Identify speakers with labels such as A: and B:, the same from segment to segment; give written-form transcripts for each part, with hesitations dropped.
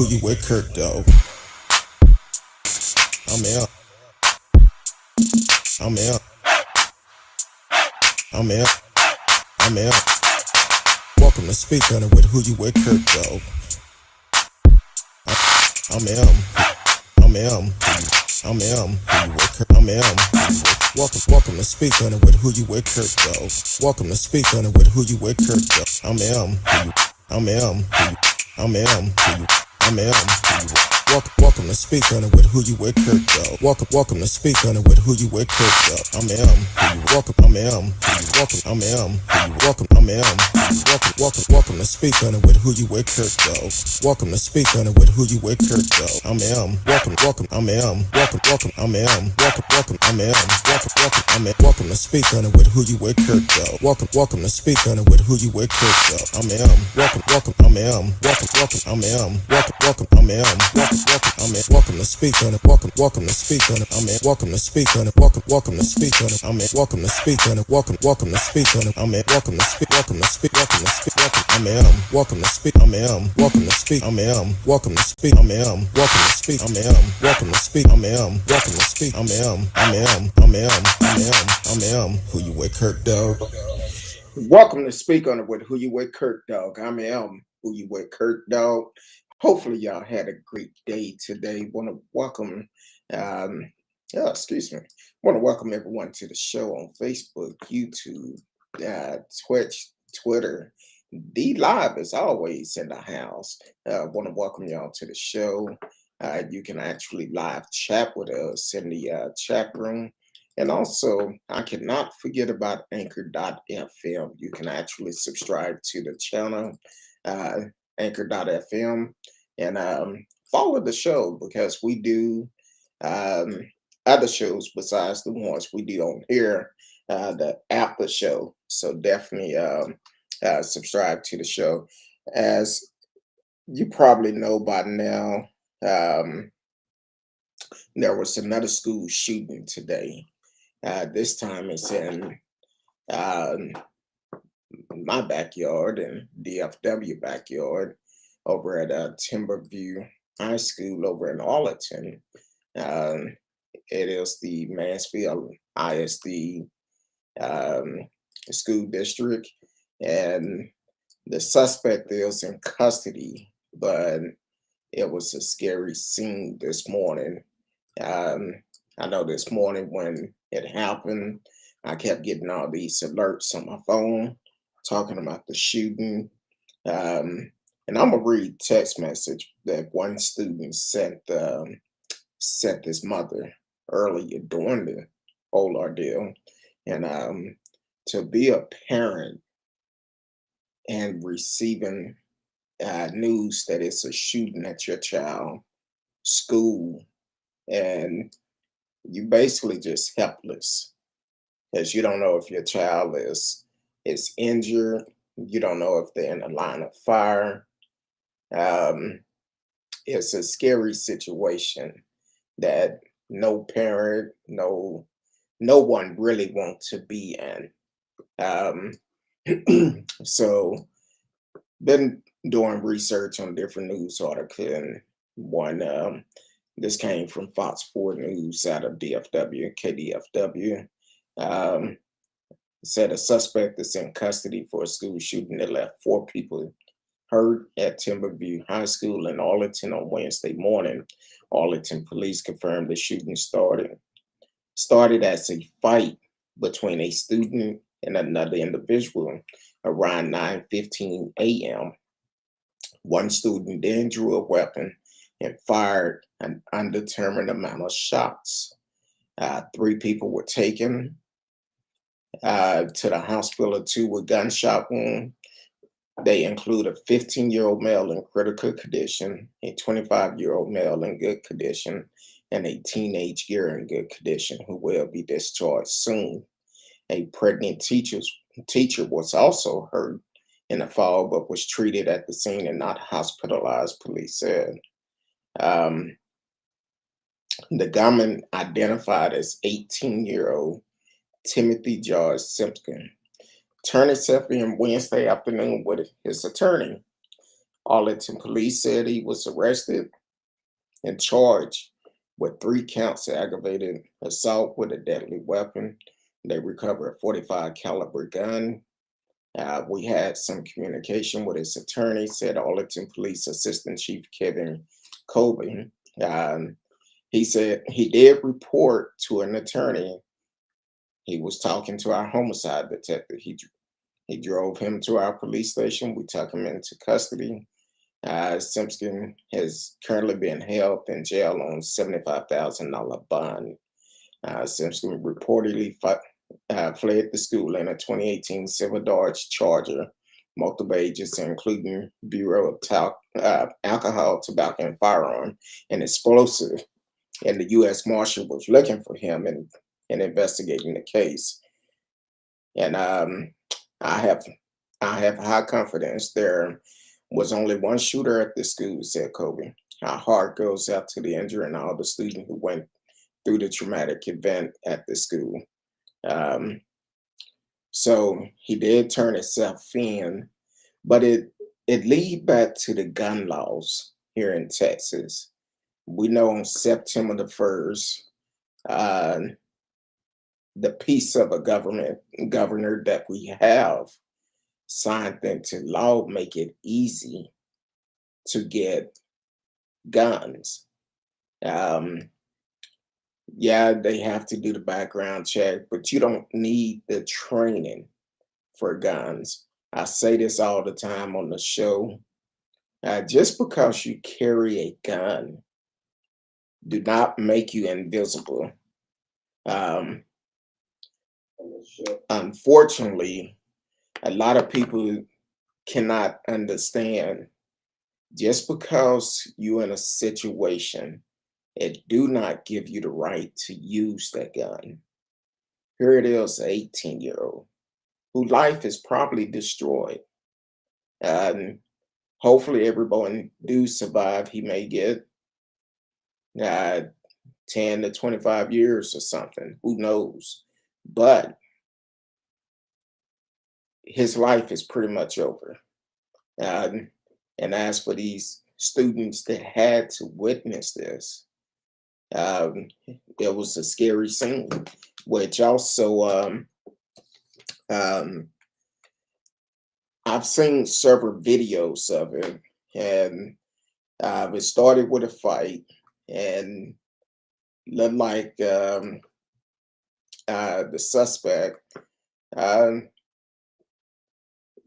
A: Who you with, Kirk, though? I'm out. I'm out. I'm out. I'm out. Welcome to Speak On It with Who You With, Kirk, though. I'm M. I'm M. I'm M. Who you with, Kirk? I'm M. Welcome to Speak On It with Who You With, Kirk, though. Welcome to Speak On It with Who You With, Kirk, though. I'm M. I'm M. I'm M. I'm M. Welcome to Speak On It with Who You With, Kirk, though. Welcome to Speak On It with Who You With, Kirk, though. I'm M. Welcome. I'm M. Welcome. I'm M. Welcome. I'm M. Welcome to Speak On It with Who You With, Kirk, though. Welcome to Speak On It with Who You With, Kirk, though. I'm M. Welcome. I'm M. Welcome. I'm M. Welcome. I'm M. I'm M. Welcome to Speak On It with Who You With, Kirk, though. Welcome to Speak On It with Who You With, Kirk, though. I'm M. Welcome. I'm M. Welcome. I'm M. Welcome. I'm M. I'm in. Welcome to Speak On It. Welcome to Speak On It. I'm in. Welcome to Speak On It. Welcome to Speak On it. I'm in. Welcome to Speak On It. Welcome to Speak On It. I'm in. Welcome to Speak. I'm in. Welcome to Speak. I'm in. Welcome to Speak. I'm in. Welcome to Speak. I'm in. Welcome to Speak. I'm in. Welcome to Speak. I'm in. Welcome to Speak. I'm in. I'm in. Who you with, Kirk, dog? Welcome to Speak On It with Who You With, Kirk, dog. I'm M. Who you with, Kirk, dog? Hopefully y'all had a great day today. Want to welcome, excuse me. Want to welcome everyone to the show on Facebook, YouTube, Twitch, Twitter. D Live is always in the house. Want to welcome y'all to the show. You can actually live chat with us in the chat room. And also, I cannot forget about Anchor.fm. You can actually subscribe to the channel, Anchor.fm, and follow the show because we do other shows besides the ones we do on here, the after show. So definitely subscribe to the show. As you probably know by now, there was another school shooting today. This time it's in my backyard and DFW backyard over at Timberview High School over in Arlington. It is the Mansfield ISD school district, and the suspect is in custody, but it was a scary scene this morning. I know this morning when it happened, I kept getting all these alerts on my phone talking about the shooting. And I'm gonna read text message that one student sent his mother earlier during the whole ordeal. And to be a parent and receiving news that it's a shooting at your child school, and you basically just helpless because you don't know if your child is injured. You don't know if they're in the line of fire. It's a scary situation that no parent, no one really wants to be in. So been doing research on different news articles, and one this came from Fox 4 News out of DFW, KDFW. Said a suspect is in custody for a school shooting that left 4 people hurt at Timberview High School in Arlington on Wednesday morning. Arlington police confirmed the shooting started as a fight between a student and another individual around 9:15 a.m. One student then drew a weapon and fired an undetermined amount of shots. 3 people were taken to the hospital, 2 with gunshot wounds. They include a 15-year-old male in critical condition, a 25-year-old male in good condition, and a teenage girl in good condition who will be discharged soon. A pregnant teacher was also hurt in the fall, but was treated at the scene and not hospitalized, police said. The gunman identified as 18-year-old Timothy George Simpkins turned himself in Wednesday afternoon with his attorney. Arlington police said he was arrested and charged with 3 counts of aggravated assault with a deadly weapon. They recovered a 45 caliber gun. We had some communication with his attorney, said Arlington Police Assistant Chief Kevin Colby. Um, he said he did report to an attorney. He was talking to our homicide detective. He drove him to our police station. We took him into custody. Simpson has currently been held in jail on $75,000 bond. Simpson reportedly fled the school in a 2018 Silver Dodge Charger, multiple ages, including Bureau of Alcohol, Tobacco, and Firearm, and Explosive. And the U.S. Marshal was looking for him and investigating the case. And I have high confidence there was only one shooter at the school, said Kobe. Our heart goes out to the injured and all the students who went through the traumatic event at the school. So he did turn himself in, but it lead back to the gun laws here in Texas. We know on September the 1st, the piece of a governor that we have signed into law make it easy to get guns. Yeah, they have to do the background check, but you don't need the training for guns. I say this all the time on the show. Just because you carry a gun do not make you invisible. Unfortunately, a lot of people cannot understand just because you're in a situation, it do not give you the right to use that gun. Here it is, an 18-year-old whose life is probably destroyed. Hopefully everyone do survive. He may get 10 to 25 years or something, who knows? But his life is pretty much over. And as for these students that had to witness this, it was a scary scene, which also I've seen several videos of it, and it started with a fight and looked like the suspect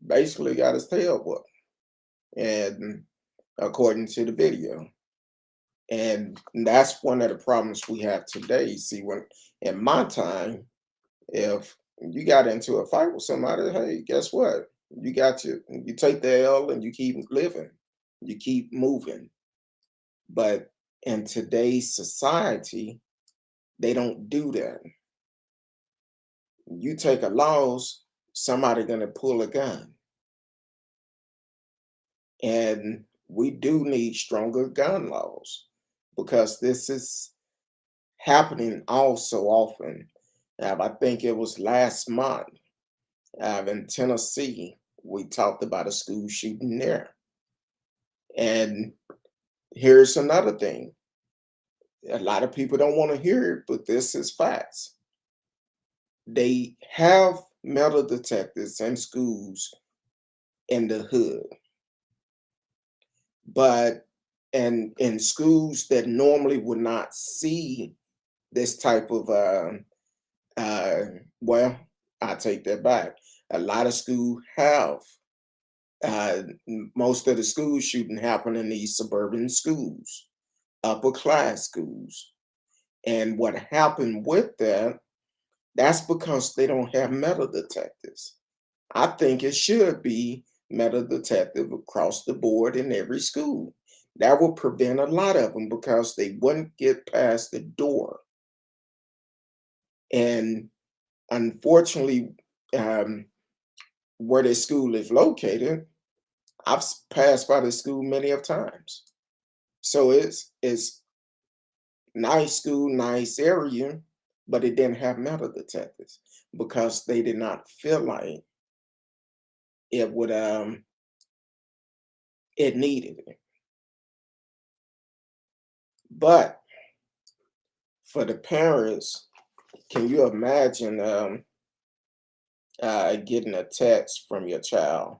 A: basically got his tail whooped, and according to the video. And that's one of the problems we have today. See, when in my time, if you got into a fight with somebody, hey, guess what? You take the L and you keep living, you keep moving. But in today's society, they don't do that. You take a loss, somebody gonna pull a gun. And we do need stronger gun laws because this is happening all so often. I think it was last month in Tennessee, we talked about a school shooting there. And here's another thing. A lot of people don't want to hear it, but this is facts. They have metal detectors in schools in the hood. But and in schools that normally would not see this type of well, I take that back. A lot of schools have most of the school shooting happen in these suburban schools, upper class schools. And what happened with that, that's because they don't have metal detectors. I think it should be metal detective across the board in every school. That will prevent a lot of them because they wouldn't get past the door. And unfortunately, where the school is located, I've passed by the school many of times. So it's nice school, nice area, but it didn't have metal detectors because they did not feel like it would It needed it. But for the parents, can you imagine getting a text from your child?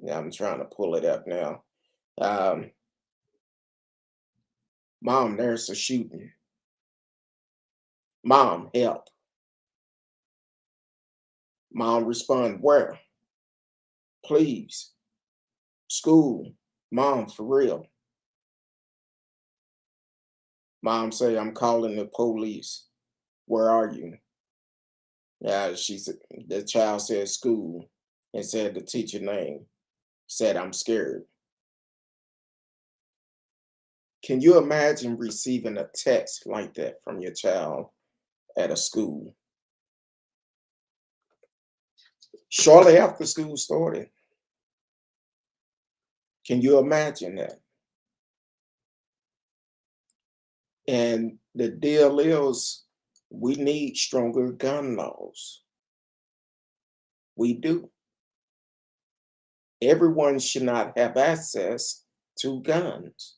A: Yeah, I'm trying to pull it up now. Um, Mom, there's a shooting. Mom, help. Mom, respond, where? Please. School. Mom, for real. Mom say, I'm calling the police. Where are you? Yeah, she said the child said school and said the teacher name. Said I'm scared. Can you imagine receiving a text like that from your child at a school? Shortly after school started. Can you imagine that? And the deal is, we need stronger gun laws. We do. Everyone should not have access to guns.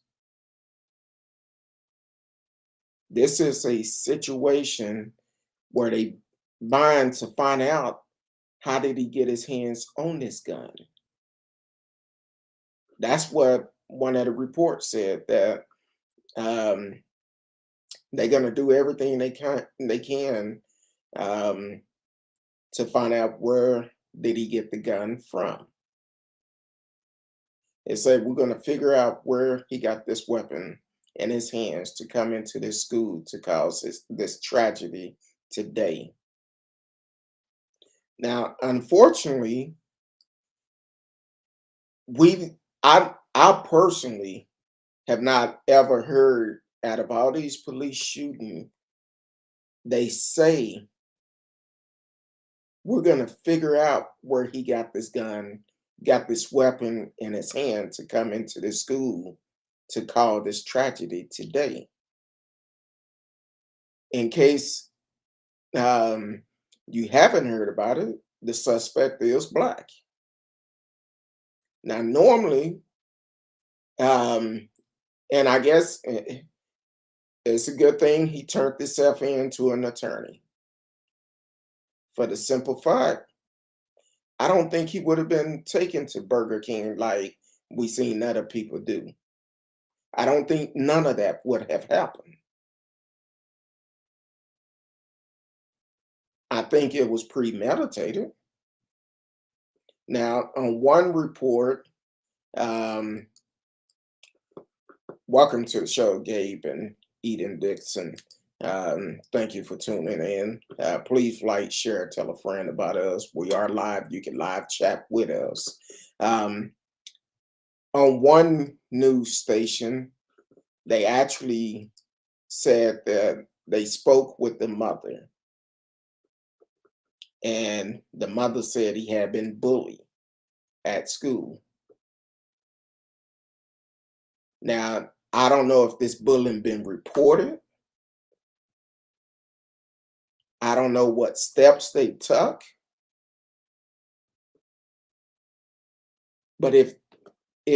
A: This is a situation where they bind to find out how did he get his hands on this gun. That's what one of the reports said, that um, they're going to do everything they can um, to find out where did he get the gun from. It said we're going to figure out where he got this weapon in his hands to come into this school to cause this tragedy today. Now, unfortunately, I personally have not ever heard out of all these police shooting, they say we're going to figure out where he got this gun, got this weapon in his hand to come into this school to cause this tragedy today. In case you haven't heard about it, the suspect is black. Now, normally, um, and I guess it's a good thing he turned himself into an attorney. For the simple fact, I don't think he would have been taken to Burger King like we seen other people do. I don't think none of that would have happened. I think it was premeditated. Now, on one report, um, welcome to the show, Gabe and Eden Dixon. Thank you for tuning in. Please like, share, tell a friend about us. We are live. You can live chat with us. Um, on one news station, they actually said that they spoke with the mother, and the mother said he had been bullied at school. Now, I don't know if this bullying been reported. I don't know what steps they took. But if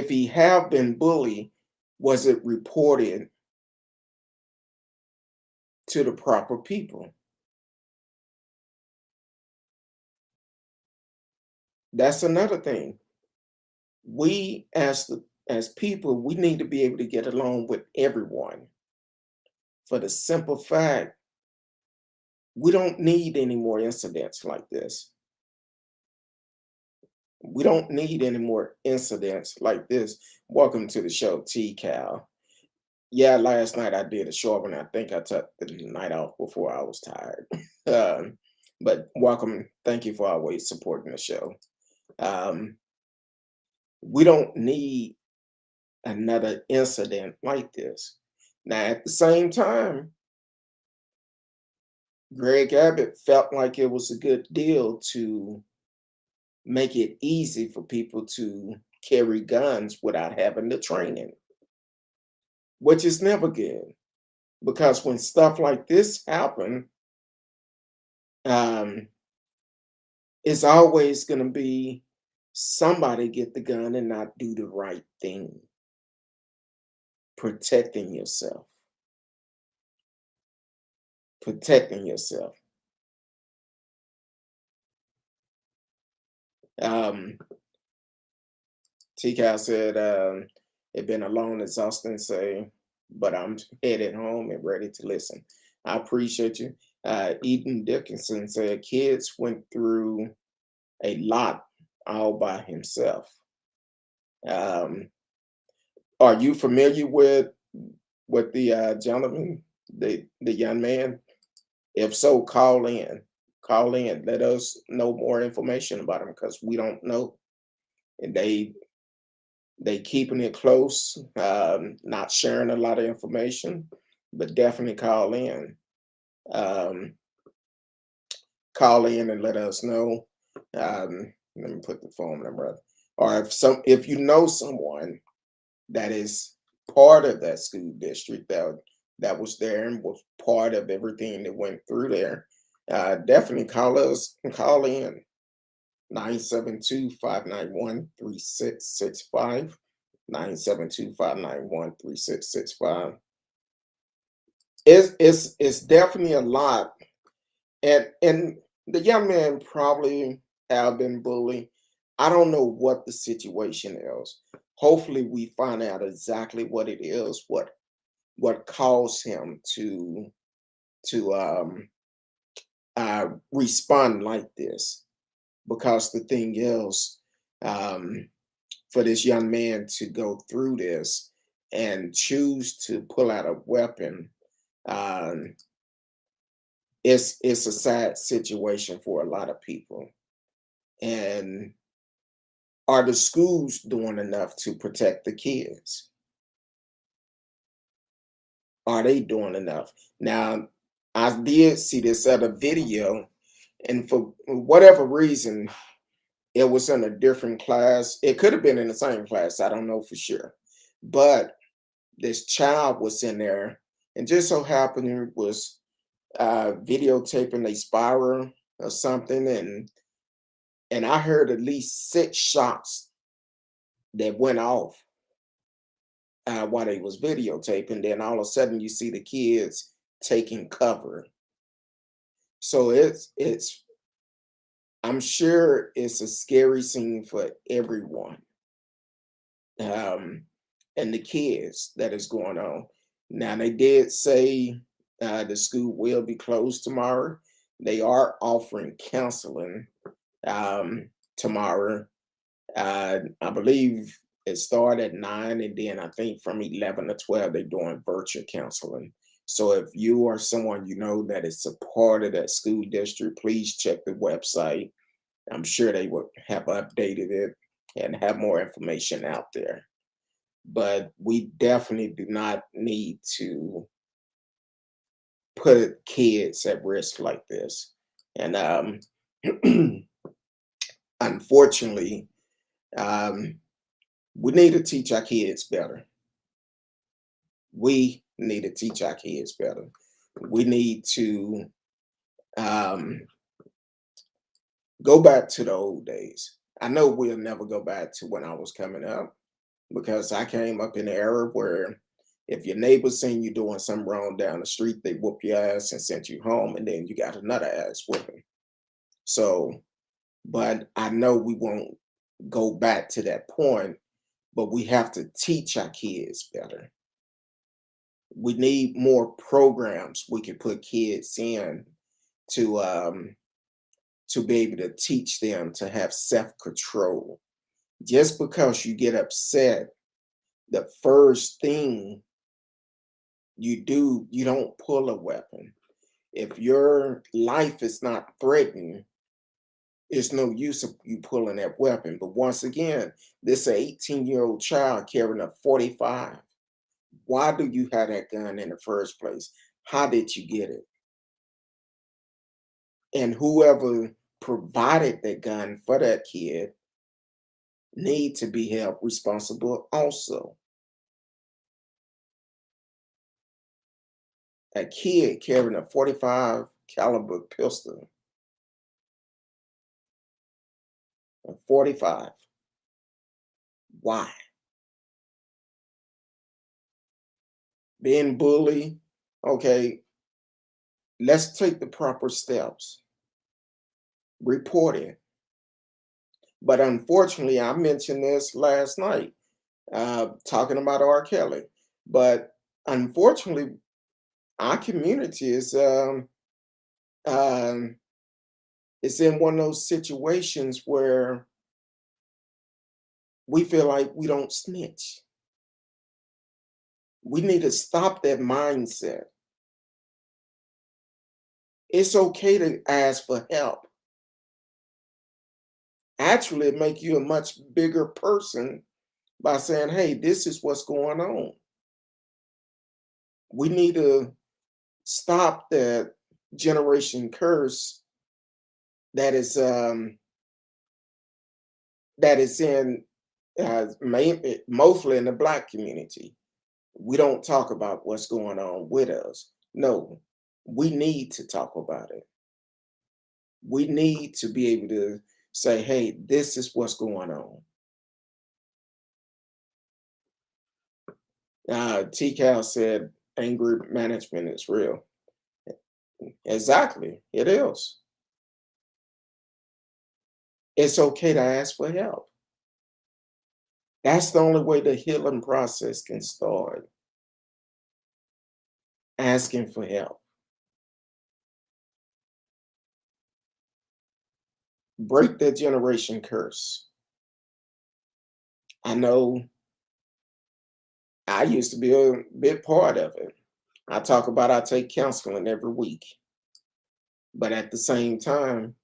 A: he have been bullied, was it reported to the proper people? That's another thing. We as people, we need to be able to get along with everyone. For the simple fact, we don't need any more incidents like this. We don't need any more incidents like this. Welcome to the show, T Cal. Yeah, last night I did a short one. I think I took the night off before I was tired. um, but welcome. Thank you for always supporting the show. Um, we don't need another incident like this. Now, at the same time, Greg Abbott felt like it was a good deal to make it easy for people to carry guns without having the training, which is never good. Because when stuff like this happen, um, it's always going to be Somebody get the gun and not do the right thing, protecting yourself, protecting yourself. Um, T-Cal said, it been a long, exhausting say, but I'm headed home and ready to listen. I appreciate you. Eden Dickinson said, kids went through a lot all by himself. Um, are you familiar with the gentleman, the young man? If so, call in. Call in. Let us know more information about him because we don't know. And they keeping it close, not sharing a lot of information, but definitely call in. Um, Call in and let us know. Let me put the phone number up. Or if you know someone that is part of that school district that was there and was part of everything that went through there, definitely call us and call in 972-591-3665. 972-591-3665. It's definitely a lot. And the young man probably have been bullied. I don't know what the situation is. Hopefully we find out exactly what it is, what caused him to respond like this. Because the thing is, um, for this young man to go through this and choose to pull out a weapon, um, it's a sad situation for a lot of people. And are the schools doing enough to protect the kids? Are they doing enough? Now, I did see this other video, and for whatever reason, it was in a different class. It could have been in the same class. I don't know for sure. But this child was in there, and just so happened it was videotaping a spiral or something, and I heard at least 6 shots that went off while they was videotaping. Then all of a sudden, you see the kids taking cover. So it's I'm sure it's a scary scene for everyone, um, and the kids that is going on. Now they did say the school will be closed tomorrow. They are offering counseling tomorrow. I believe it started at 9, and then I think from 11 to 12 they're doing virtual counseling. So if you are someone you know that is a part of that school district, please check the website. I'm sure they will have updated it and have more information out there. But we definitely do not need to put kids at risk like this. And unfortunately, um, we need to teach our kids better. We need to teach our kids better. We need to um, go back to the old days. I know we'll never go back to when I was coming up because I came up in an era where if your neighbor seen you doing something wrong down the street, they whoop your ass and sent you home, and then you got another ass whooping. So, but I know we won't go back to that point, but we have to teach our kids better. We need more programs we can put kids in to um, to be able to teach them to have self-control. Just because you get upset, the first thing you do, you don't pull a weapon. If your life is not threatened, it's no use of you pulling that weapon. But once again, this 18-year-old child carrying a 45. Why do you have that gun in the first place? How did you get it? And whoever provided that gun for that kid need to be held responsible also. A kid carrying a 45 caliber pistol, a 45. Why? Being bullied, okay, let's take the proper steps. Report it. But unfortunately, I mentioned this last night, talking about R. Kelly. But unfortunately, our community um, is in one of those situations where we feel like we don't snitch. We need to stop that mindset. It's okay to ask for help. Actually, it make you a much bigger person by saying, "Hey, this is what's going on." We need to stop that generation curse that is in mostly in the Black community. We don't talk about what's going on with us. No, we need to talk about it. We need to be able to say, "Hey, this is what's going on." TCal said, "Anger management is real." Exactly, it is. It's okay to ask for help. That's the only way the healing process can start. Asking for help. Break that generation curse. I know I used to be a big part of it. I take counseling every week, but at the same time,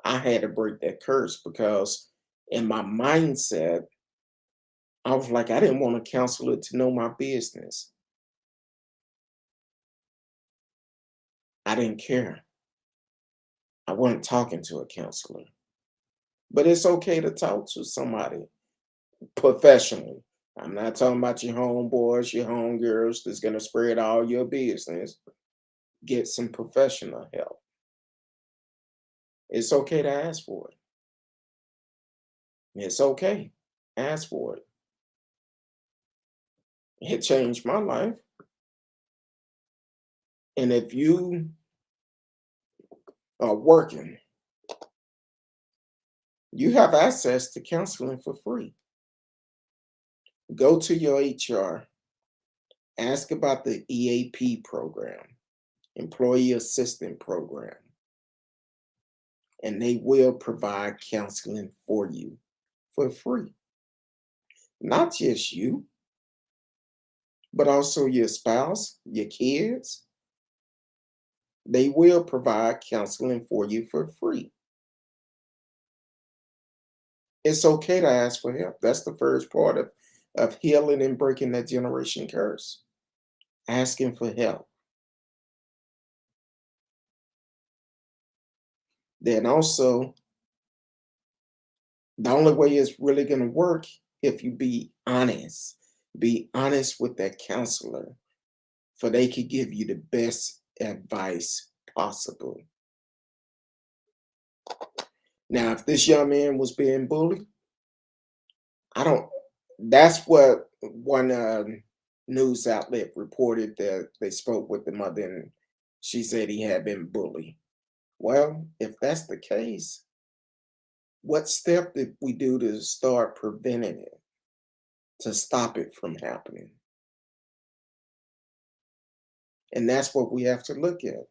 A: I had to break that curse because in my mindset, I was like, I didn't want a counselor to know my business. I didn't care. I wasn't talking to a counselor. But it's okay to talk to somebody professionally. I'm not talking about your homeboys, your homegirls that's going to spread all your business. Get some professional help. It's okay to ask for it. It's okay. Ask for it. It changed my life. And if you are working, you have access to counseling for free. Go to your HR, ask about the EAP program, Employee Assistance Program, and they will provide counseling for you for free. Not just you, but also your spouse, your kids. They will provide counseling for you for free. It's okay to ask for help. That's the first part of healing and breaking that generation curse. Asking for help. Then also, the only way it's really going to work if you be honest. Be honest with that counselor for they could give you the best advice possible. Now, if this young man was being bullied, I don't. That's what one news outlet reported that they spoke with the mother and she said he had been bullied. Well, if that's the case, what step did we do to start preventing it, to stop it from happening? And that's what we have to look at.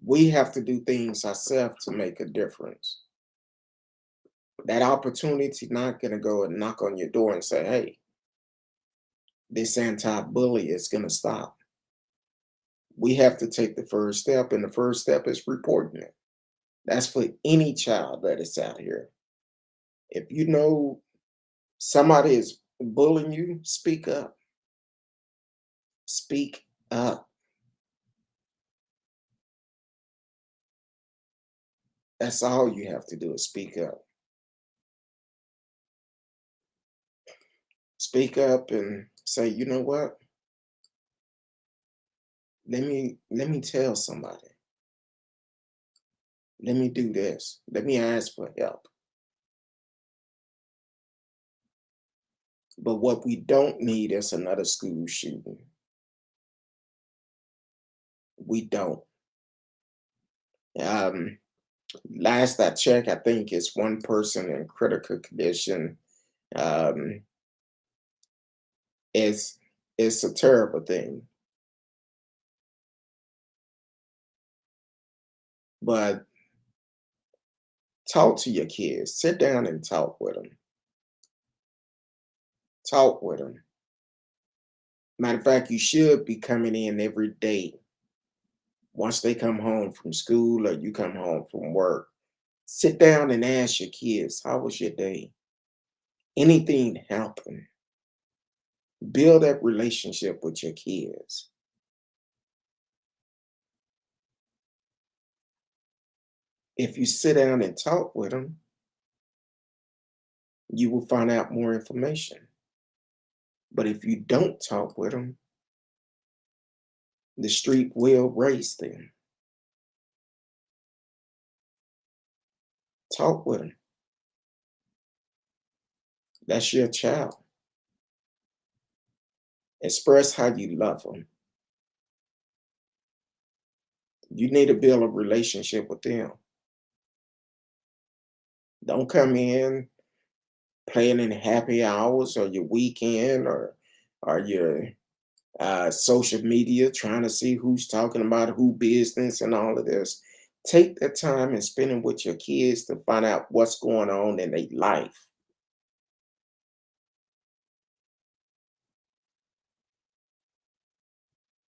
A: We have to do things ourselves to make a difference. That opportunity not going to go and knock on your door and say, "Hey, this anti-bully is going to stop." We have to take the first step, and the first step is reporting it. That's for any child that is out here. If you know somebody is bullying you, speak up. Speak up. That's all you have to do is speak up. Speak up and say, "You know what? Let me tell somebody. Let me do this. Let me ask for help." But what we don't need is another school shooting. We don't. Um, Last I checked, I think it's one person in critical condition. Um, it's it's a terrible thing. But talk to your kids. Sit down and talk with them. Talk with them. Matter of fact, you should be coming in every day once they come home from school or you come home from work. Sit down and ask your kids, how was your day? Anything happen? Build that relationship with your kids. If you sit down and talk with them, you will find out more information. But if you don't talk with them, the street will raise them. Talk with them. That's your child. Express how you love them. You need to build a relationship with them. Don't come in playing in happy hours or your weekend or your social media trying to see who's talking about who business and all of this. Take the time and spend it with your kids to find out what's going on in their life.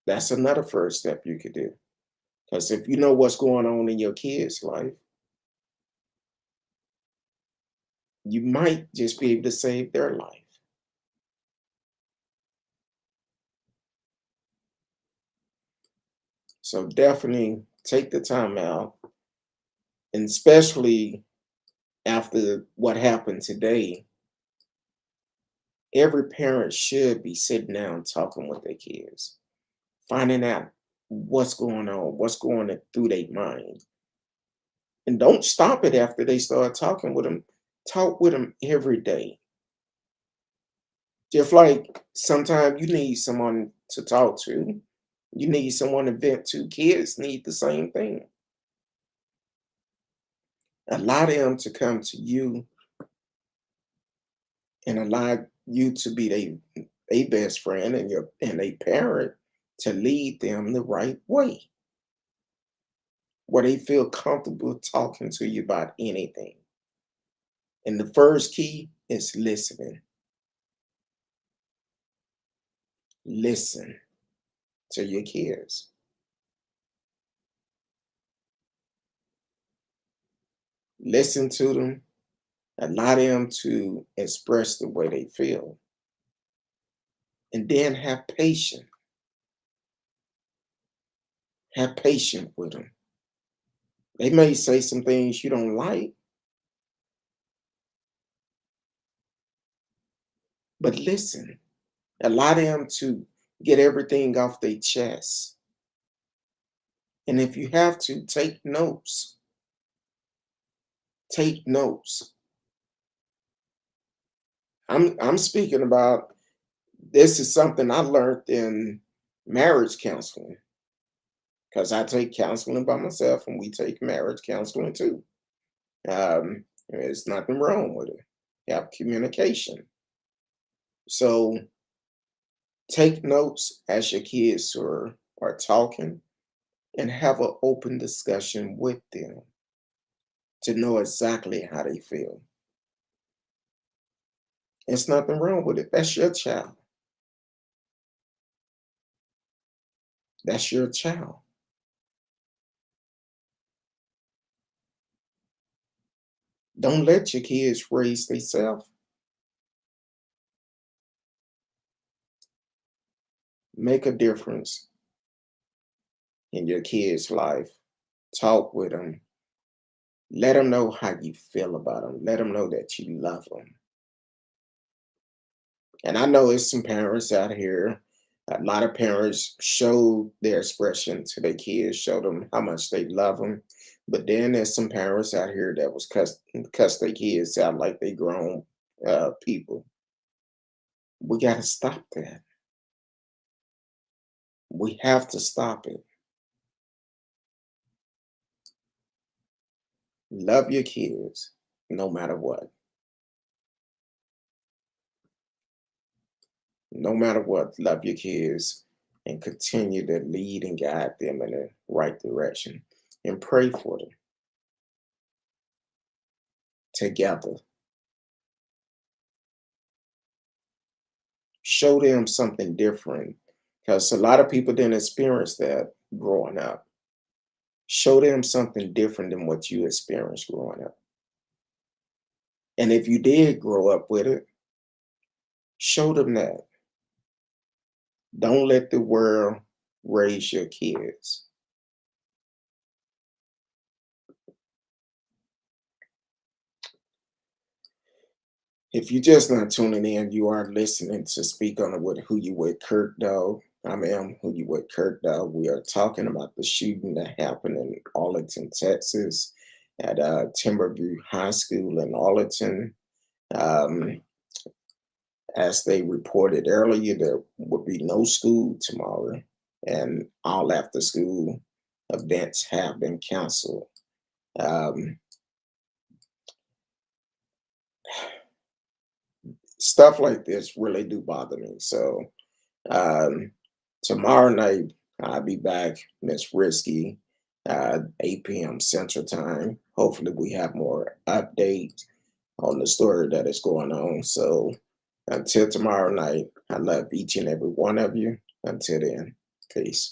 A: That's another first step you could do. Because if you know what's going on in your kids' life, you might just be able to save their life. So definitely take the time out, and especially after what happened today, every parent should be sitting down talking with their kids, finding out what's going on, what's going through their mind. And don't stop it after they start talking with them. Talk with them every day. Just like sometimes you need someone to talk to, you need someone to vent to. Kids need the same thing. Allow them to come to you and allow you to be a best friend and a parent to lead them the right way, where they feel comfortable talking to you about anything. And the first key is listening. Listen to your kids. Listen to them. Allow them to express the way they feel. And then have patience. Have patience with them. They may say some things you don't like, but listen. Allow them to get everything off their chest. And if you have to, take notes. Take notes. I'm speaking about, this is something I learned in marriage counseling, because I take counseling by myself and we take marriage counseling too. There's nothing wrong with it. Have communication. So take notes as your kids are talking, and have an open discussion with them to know exactly how they feel. There's nothing wrong with it. That's your child. That's your child. Don't let your kids raise themselves. Make a difference in your kids' life. Talk with them. Let them know how you feel about them. Let them know that you love them. And I know there's some parents out here. A lot of parents show their expression to their kids, show them how much they love them. But then there's some parents out here that was cuss their kids out like they grown people. We got to stop that. We have to stop it. Love your kids no matter what. No matter what, love your kids and continue to lead and guide them in the right direction and pray for them together. Show them something different because a lot of people didn't experience that growing up. Show them something different than what you experienced growing up. And if you did grow up with it, show them that. Don't let the world raise your kids. If you're just not tuning in, you are listening to Speak On It with Who You With Kurt Dog. I'm Who You With Kurt Dog. We are talking about the shooting that happened in Arlington, Texas, at Timberview High School in Arlington. Um, as they reported earlier, there would be no school tomorrow, and all after school events have been canceled. Um, Stuff like this really do bother me. So um, tomorrow night, I'll be back, Miss Risky, 8 p.m. Central Time. Hopefully, we have more updates on the story that is going on. So until tomorrow night, I love each and every one of you. Until then, peace.